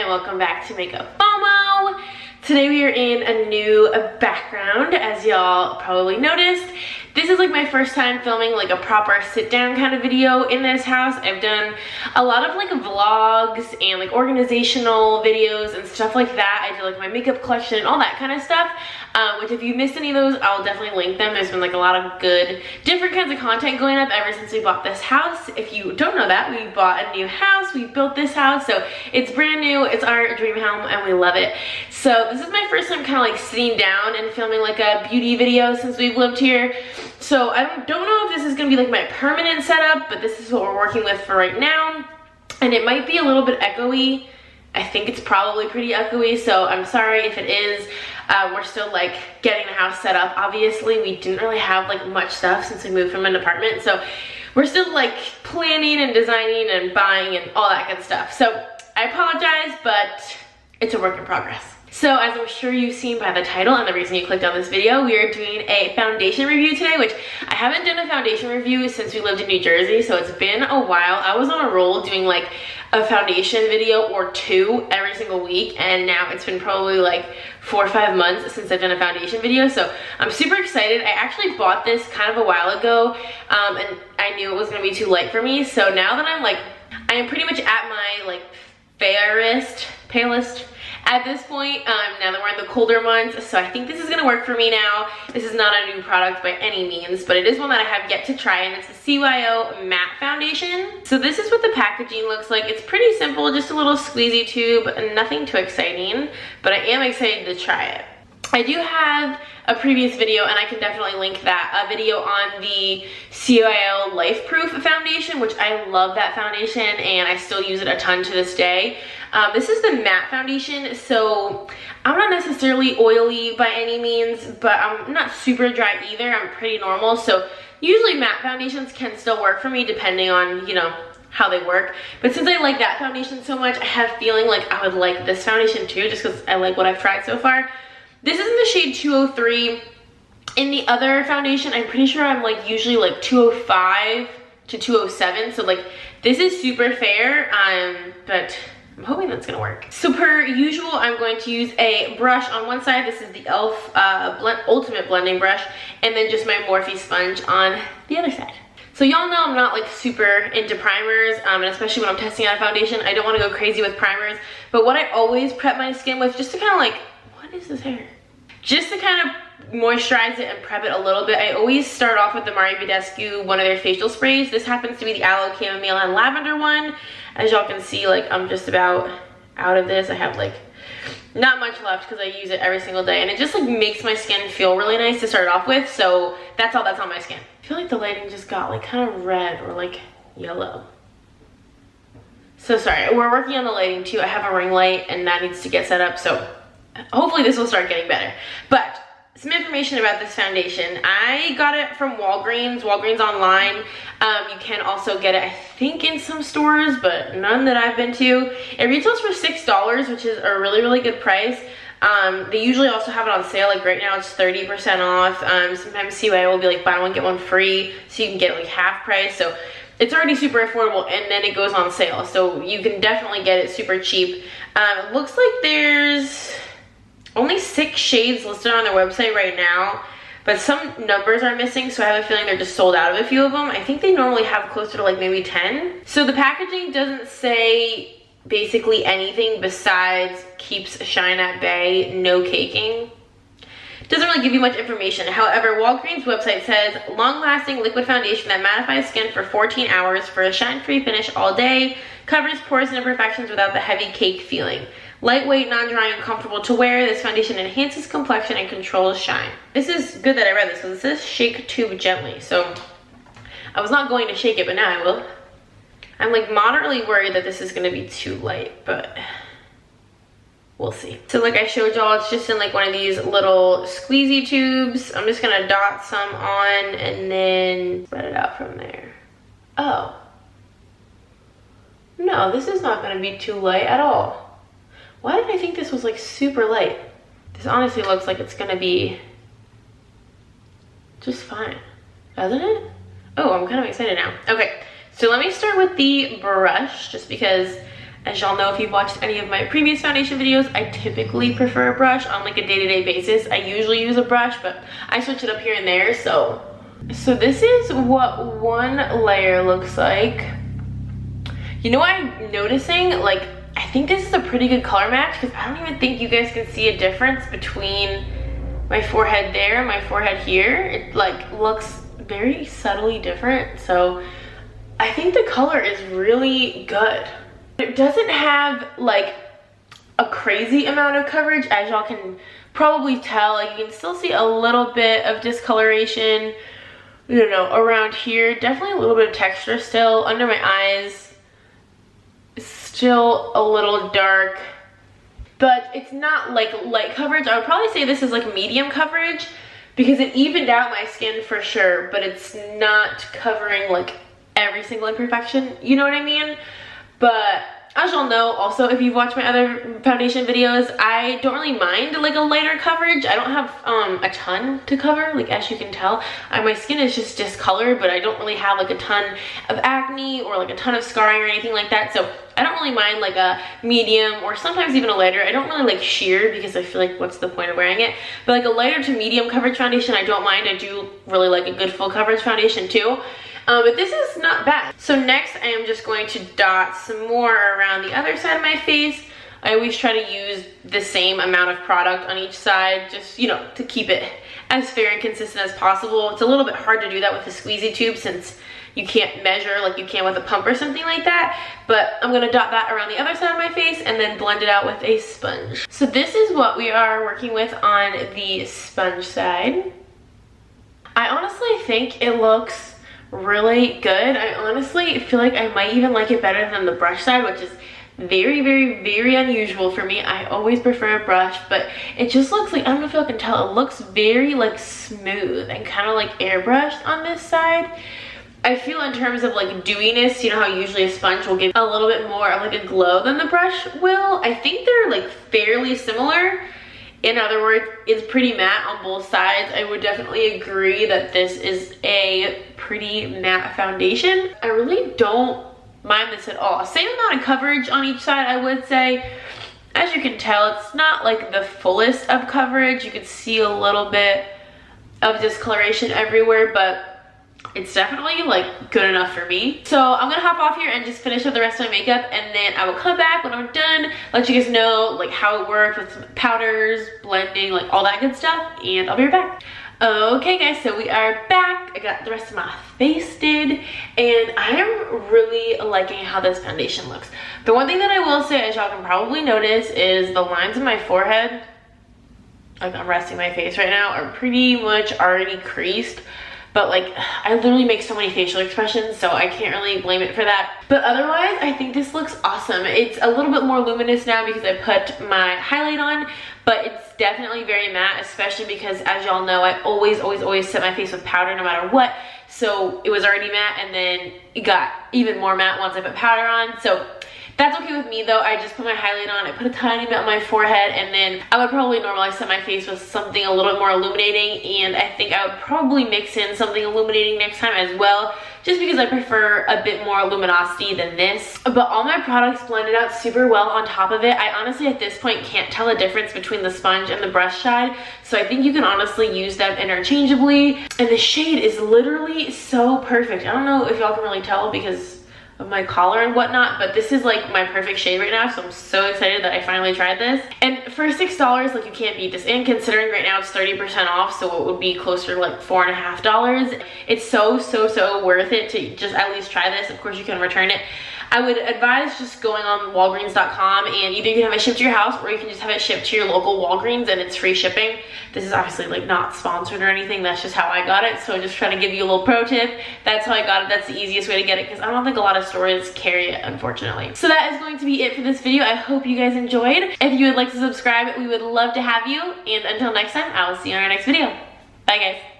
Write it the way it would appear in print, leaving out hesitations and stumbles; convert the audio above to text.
and welcome back to Makeup FOMO. Today we are in a new background, as y'all probably noticed. This is like my first time filming like a proper sit down kind of video in this house. I've done a lot of like vlogs and like organizational videos and stuff like that. I did like my makeup collection and all that kind of stuff, which if you missed any of those, I'll definitely link them. There's been like a lot of good different kinds of content going up ever since we bought this house. If you don't know that, we bought a new house. We built this house, so it's brand new. It's our dream home and we love it. So this is my first time kind of like sitting down and filming like a beauty video since we've lived here. So I don't know if this is going to be like my permanent setup, but this is what we're working with for right now. And it might be a little bit echoey. I think it's probably pretty echoey, so I'm sorry if it is. We're still like getting the house set up. Obviously, we didn't really have like much stuff since we moved from an apartment, so we're still like planning and designing and buying and all that good stuff. So I apologize, but it's a work in progress. So as I'm sure you've seen by the title and the reason you clicked on this video, we are doing a foundation review today, which I haven't done a foundation review since we lived in New Jersey, so it's been a while. I was on a roll doing like a foundation video or two every single week, and now it's been probably like 4 or 5 months since I've done a foundation video, so I'm super excited. I actually bought this kind of a while ago, and I knew it was gonna be too light for me, so now that I am pretty much at my like palest at this point, now that we're in the colder months, so I think this is gonna work for me now. This is not a new product by any means, but it is one that I have yet to try, and it's the Cyo Mac Foundation. So this is what the packaging looks like. It's pretty simple, just a little squeezy tube, nothing too exciting, but I am excited to try it. I do have a previous video, and I can definitely link that, a video on the Cyo Life Proof foundation, which I love that foundation, and I still use it a ton to this day. This is the matte foundation, so I'm not necessarily oily by any means, but I'm not super dry either. I'm pretty normal, so usually matte foundations can still work for me depending on, you know, how they work. But since I like that foundation so much, I have a feeling like I would like this foundation too, just because I like what I've tried so far. This is in the shade 203. In the other foundation, I'm pretty sure I'm like usually like 205 to 207, so like this is super fair, but I'm hoping that's gonna work. So per usual, I'm going to use a brush on one side. This is the e.l.f. Ultimate Blending Brush, and then just my Morphe sponge on the other side. So y'all know I'm not like super into primers, and especially when I'm testing out a foundation, I don't wanna go crazy with primers, but what I always prep my skin with, just to kind of like, what is this hair? Just to kind of moisturize it and prep it a little bit, I always start off with the Marie Badescu, one of their facial sprays. This happens to be the Aloe Chamomile and Lavender one. As y'all can see, like I'm just about out of this. I have like not much left because I use it every single day, and it just like makes my skin feel really nice to start off with, so that's all that's on my skin. I feel like the lighting just got like kind of red or like yellow. So sorry, we're working on the lighting too. I have a ring light and that needs to get set up, so hopefully this will start getting better. But some information about this foundation. I got it from Walgreens online. You can also get it, I think, in some stores, but none that I've been to. It retails for $6, which is a really, really good price. They usually also have it on sale. Like right now it's 30% off. Sometimes CYO will be like buy one, get one free, so you can get like half price. So it's already super affordable, and then it goes on sale. So you can definitely get it super cheap. It looks like there's only 6 shades listed on their website right now, but some numbers are missing, so I have a feeling they're just sold out of a few of them. I think they normally have closer to like maybe 10. So the packaging doesn't say basically anything besides keeps shine at bay, no caking. Doesn't really give you much information. However, Walgreens website says long-lasting liquid foundation that mattifies skin for 14 hours for a shine-free finish all day, covers pores and imperfections without the heavy cake feeling. Lightweight, non-drying, and comfortable to wear, this foundation enhances complexion and controls shine. This is good that I read this because it says shake tube gently, so I was not going to shake it, but now I will. I'm like moderately worried that this is going to be too light, but we'll see. So like I showed y'all, it's just in like one of these little squeezy tubes. I'm just gonna dot some on and then spread it out from there. Oh. No, this is not gonna be too light at all. Why did I think this was like super light? This honestly looks like it's gonna be just fine, doesn't it? Oh, I'm kind of excited now. Okay, so let me start with the brush, just because As y'all know, if you've watched any of my previous foundation videos, I typically prefer a brush on like a day-to-day basis. I usually use a brush, but I switch it up here and there. So this is what one layer looks like. You know what I'm noticing? Like, I think this is a pretty good color match because I don't even think you guys can see a difference between my forehead there and my forehead here. It like looks very subtly different. So I think the color is really good. It doesn't have like a crazy amount of coverage, as y'all can probably tell. Like, you can still see a little bit of discoloration, you know, around here. Definitely a little bit of texture still. Under my eyes, still a little dark, but it's not like light coverage. I would probably say this is like medium coverage because it evened out my skin for sure, but it's not covering like every single imperfection, you know what I mean? But as y'all know, also, if you've watched my other foundation videos, I don't really mind like a lighter coverage. I don't have a ton to cover, like as you can tell. My skin is just discolored, but I don't really have like a ton of acne or like a ton of scarring or anything like that. So I don't really mind like a medium or sometimes even a lighter. I don't really like sheer because I feel like what's the point of wearing it? But like a lighter to medium coverage foundation, I don't mind. I do really like a good full coverage foundation too. But this is not bad. So next I am just going to dot some more around the other side of my face. I always try to use the same amount of product on each side, just, you know, to keep it as fair and consistent as possible. It's a little bit hard to do that with a squeezy tube since you can't measure like you can with a pump or something like that. But I'm gonna dot that around the other side of my face and then blend it out with a sponge. So this is what we are working with on the sponge side. I honestly think it looks really good. I honestly feel like I might even like it better than the brush side, which is very, very, very unusual for me. I always prefer a brush, but it just looks like, I don't know if y'all can tell, it looks very like smooth and kind of like airbrushed on this side. I feel in terms of like dewiness, you know how usually a sponge will give a little bit more of like a glow than the brush will. I think they're like fairly similar. In other words, it's pretty matte on both sides. I would definitely agree that this is a pretty matte foundation. I really don't mind this at all. Same amount of coverage on each side, I would say. As you can tell, it's not like the fullest of coverage. You can see a little bit of discoloration everywhere, but it's definitely like good enough for me. So I'm gonna hop off here and just finish up the rest of my makeup, and then I will come back when I'm done, let you guys know like how it worked with some powders, blending, like all that good stuff, and I'll be right back. Okay guys, so we are back. I got the rest of my face did, and I am really liking how this foundation looks. The one thing that I will say, as y'all can probably notice, is the lines in my forehead, like I'm resting my face right now, are pretty much already creased. But like, I literally make so many facial expressions, so I can't really blame it for that. But otherwise, I think this looks awesome. It's a little bit more luminous now because I put my highlight on, but it's definitely very matte, especially because, as y'all know, I always set my face with powder no matter what. So it was already matte, and then it got even more matte once I put powder on. So that's okay with me though. I just put my highlight on, I put a tiny bit on my forehead, and then I would probably normally set my face with something a little bit more illuminating, and I think I would probably mix in something illuminating next time as well, just because I prefer a bit more luminosity than this. But all my products blended out super well on top of it. I honestly at this point can't tell the difference between the sponge and the brush side, so I think you can honestly use them interchangeably. And the shade is literally so perfect. I don't know if y'all can really tell because of my collar and whatnot, but this is like my perfect shade right now, so I'm so excited that I finally tried this. And for $6, like, you can't beat this. And considering right now it's 30% off, so it would be closer to like $4.50, it's so worth it to just at least try this. Of course you can return it. I would advise just going on Walgreens.com, and either you can have it shipped to your house or you can just have it shipped to your local Walgreens, and it's free shipping. This is obviously like not sponsored or anything, that's just how I got it, so just trying to give you a little pro tip. That's how I got it. That's the easiest way to get it because I don't think a lot of stores carry it, unfortunately. So that is going to be it for this video. I hope you guys enjoyed. If you would like to subscribe, we would love to have you, and until next time, I will see you in our next video. Bye guys.